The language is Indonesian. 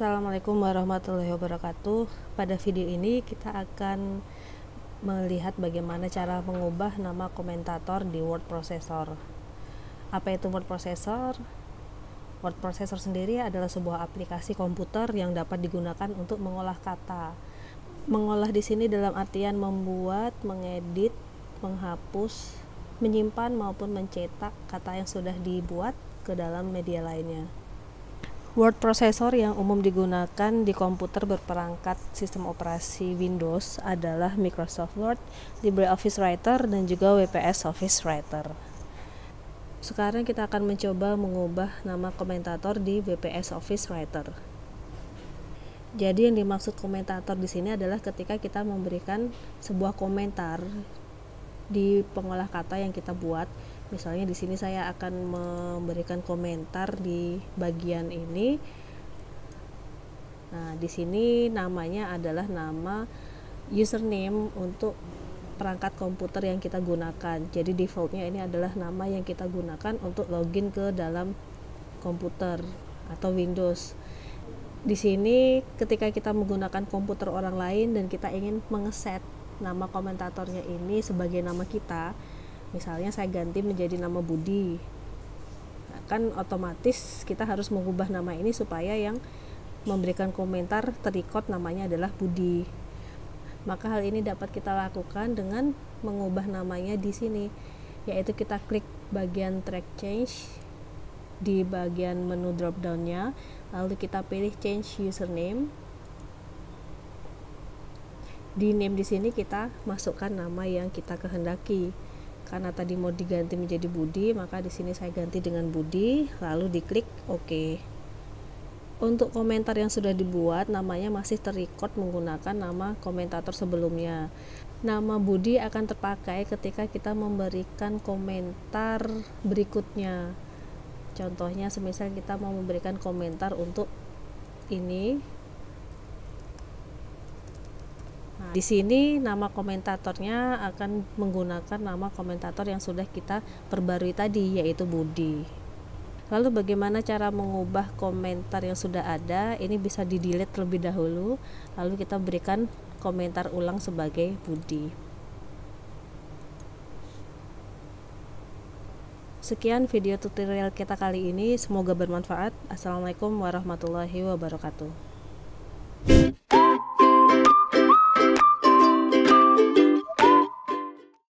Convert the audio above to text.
Assalamualaikum warahmatullahi wabarakatuh. Pada video ini kita akan melihat bagaimana cara mengubah nama komentator di word processor. Apa itu word processor? Word processor sendiri adalah sebuah aplikasi komputer yang dapat digunakan untuk mengolah kata. Mengolah di sini dalam artian membuat, mengedit, menghapus, menyimpan maupun mencetak kata yang sudah dibuat ke dalam media lainnya. Word processor yang umum digunakan di komputer berperangkat sistem operasi Windows adalah Microsoft Word, LibreOffice Writer, dan juga WPS Office Writer. Sekarang kita akan mencoba mengubah nama komentator di WPS Office Writer. Jadi yang dimaksud komentator di sini adalah ketika kita memberikan sebuah komentar di pengolah kata yang kita buat. Misalnya di sini saya akan memberikan komentar di bagian ini. Nah, di sini namanya adalah nama username untuk perangkat komputer yang kita gunakan. Jadi defaultnya ini adalah nama yang kita gunakan untuk login ke dalam komputer atau Windows. Di sini ketika kita menggunakan komputer orang lain dan kita ingin mengeset nama komentatornya ini sebagai nama kita, misalnya saya ganti menjadi nama Budi, nah, kan otomatis kita harus mengubah nama ini supaya yang memberikan komentar terrecord namanya adalah Budi. Maka hal ini dapat kita lakukan dengan mengubah namanya di sini, yaitu kita klik bagian track change di bagian menu drop down-nya, lalu kita pilih change username. Di name di sini kita masukkan nama yang kita kehendaki. Karena tadi mau diganti menjadi Budi, maka di sini saya ganti dengan Budi, lalu diklik OK. Untuk komentar yang sudah dibuat, namanya masih terrecord menggunakan nama komentator sebelumnya. Nama Budi akan terpakai ketika kita memberikan komentar berikutnya. Contohnya, semisal kita mau memberikan komentar untuk ini. Di sini nama komentatornya akan menggunakan nama komentator yang sudah kita perbarui tadi, yaitu Budi. Lalu bagaimana cara mengubah komentar yang sudah ada? Ini bisa di-delete terlebih dahulu, lalu kita berikan komentar ulang sebagai Budi. Sekian video tutorial kita kali ini, semoga bermanfaat. Assalamualaikum warahmatullahi wabarakatuh.